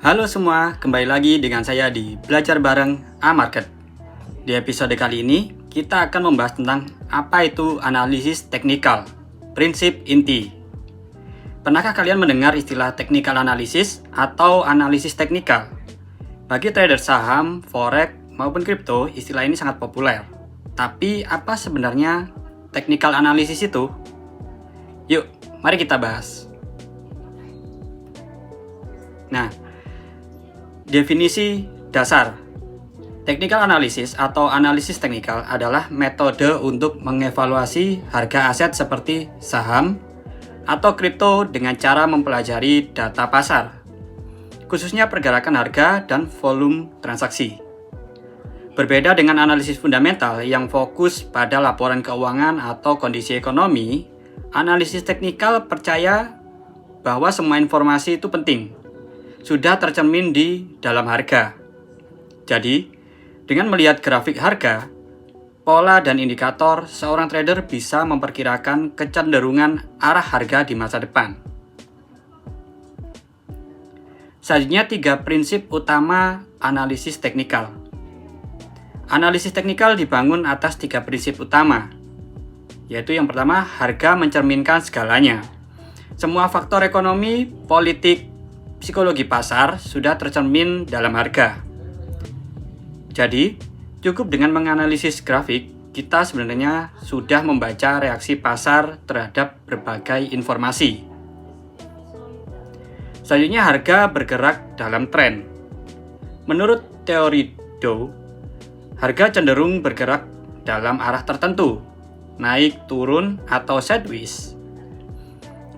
Halo semua, kembali lagi dengan saya di Belajar Bareng A-Market. Di episode kali ini, kita akan membahas tentang apa itu analisis teknikal, prinsip inti. Pernahkah kalian mendengar istilah technical analysis atau analisis teknikal? Bagi trader saham, forex, maupun kripto, istilah ini sangat populer. Tapi apa sebenarnya technical analysis itu? Yuk, mari kita bahas. Nah, definisi dasar. Technical analysis atau analisis teknikal adalah metode untuk mengevaluasi harga aset seperti saham atau kripto dengan cara mempelajari data pasar, khususnya pergerakan harga dan volume transaksi. Berbeda dengan analisis fundamental yang fokus pada laporan keuangan atau kondisi ekonomi, analisis teknikal percaya bahwa semua informasi itu penting, sudah tercermin di dalam harga. Jadi, dengan melihat grafik harga, pola dan indikator, seorang trader bisa memperkirakan kecenderungan arah harga di masa depan. Selanjutnya, 3 prinsip utama analisis teknikal. Analisis teknikal dibangun atas 3 prinsip utama, yaitu yang pertama, harga mencerminkan segalanya. Semua faktor ekonomi, politik, psikologi pasar sudah tercermin dalam harga. Jadi, cukup dengan menganalisis grafik, kita sebenarnya sudah membaca reaksi pasar terhadap berbagai informasi. Selanjutnya, harga bergerak dalam tren. Menurut teori Dow, harga cenderung bergerak dalam arah tertentu, naik, turun, atau sideways.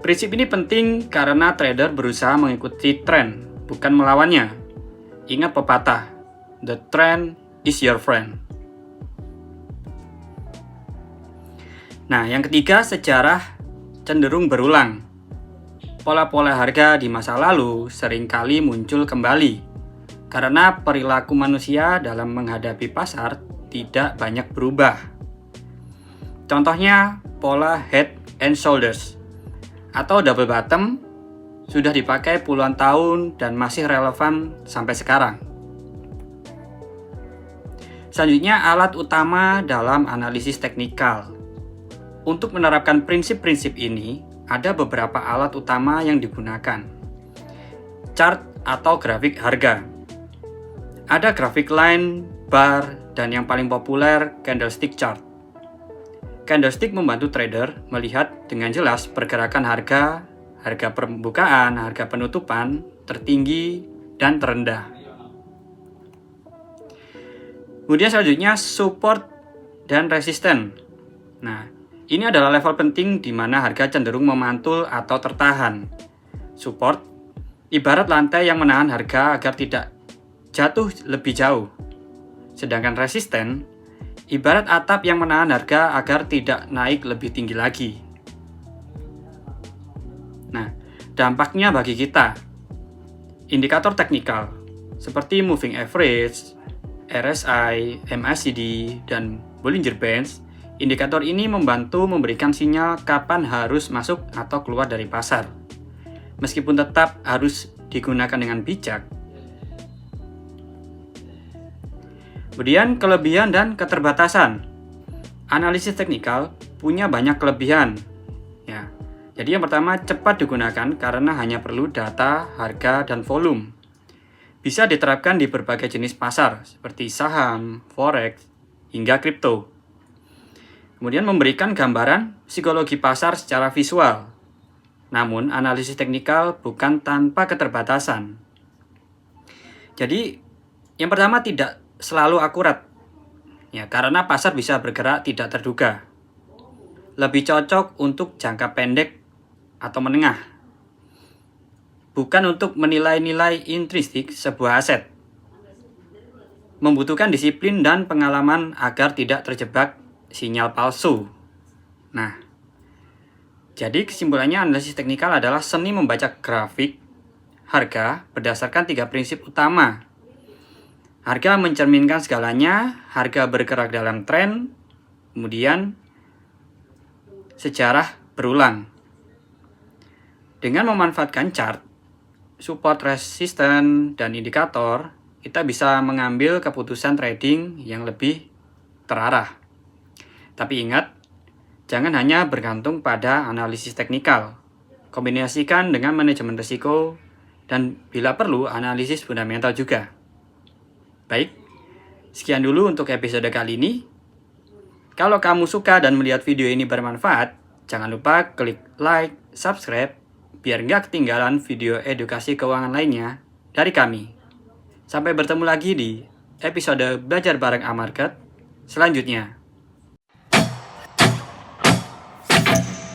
Prinsip ini penting karena trader berusaha mengikuti tren, bukan melawannya. Ingat pepatah, the trend is your friend. Nah, yang ketiga, sejarah cenderung berulang. Pola-pola harga di masa lalu seringkali muncul kembali, karena perilaku manusia dalam menghadapi pasar tidak banyak berubah. Contohnya, pola head and shoulders atau double bottom sudah dipakai puluhan tahun dan masih relevan sampai sekarang. Selanjutnya, alat utama dalam analisis teknikal. Untuk menerapkan prinsip-prinsip ini, ada beberapa alat utama yang digunakan. Chart atau grafik harga. Ada grafik line, bar, dan yang paling populer, candlestick chart. Candlestick membantu trader melihat dengan jelas pergerakan harga, harga pembukaan, harga penutupan, tertinggi, dan terendah. Kemudian selanjutnya support dan resisten. Nah, ini adalah level penting di mana harga cenderung memantul atau tertahan. Support ibarat lantai yang menahan harga agar tidak jatuh lebih jauh. Sedangkan resisten ibarat atap yang menahan harga agar tidak naik lebih tinggi lagi. Nah, dampaknya bagi kita. Indikator teknikal seperti moving average, RSI, MACD, dan Bollinger Bands, indikator ini membantu memberikan sinyal kapan harus masuk atau keluar dari pasar. Meskipun tetap harus digunakan dengan bijak. Kemudian kelebihan dan keterbatasan. Analisis teknikal punya banyak kelebihan. Ya. Jadi yang pertama, cepat digunakan karena hanya perlu data, harga, dan volume. Bisa diterapkan di berbagai jenis pasar seperti saham, forex, hingga kripto. Kemudian memberikan gambaran psikologi pasar secara visual. Namun analisis teknikal bukan tanpa keterbatasan. Jadi yang pertama, tidak selalu akurat, ya, karena pasar bisa bergerak tidak terduga. Lebih cocok untuk jangka pendek atau menengah, bukan untuk menilai-nilai intrinsik sebuah aset. Membutuhkan disiplin dan pengalaman agar tidak terjebak sinyal palsu. Nah, jadi kesimpulannya analisis teknikal adalah seni membaca grafik harga berdasarkan 3 prinsip utama. Harga mencerminkan segalanya, harga bergerak dalam tren, kemudian sejarah berulang. Dengan memanfaatkan chart, support resisten dan indikator, kita bisa mengambil keputusan trading yang lebih terarah. Tapi ingat, jangan hanya bergantung pada analisis teknikal. Kombinasikan dengan manajemen risiko dan bila perlu analisis fundamental juga. Baik, sekian dulu untuk episode kali ini. Kalau kamu suka dan melihat video ini bermanfaat, jangan lupa klik like, subscribe, biar nggak ketinggalan video edukasi keuangan lainnya dari kami. Sampai bertemu lagi di episode Belajar Bareng A-Market selanjutnya.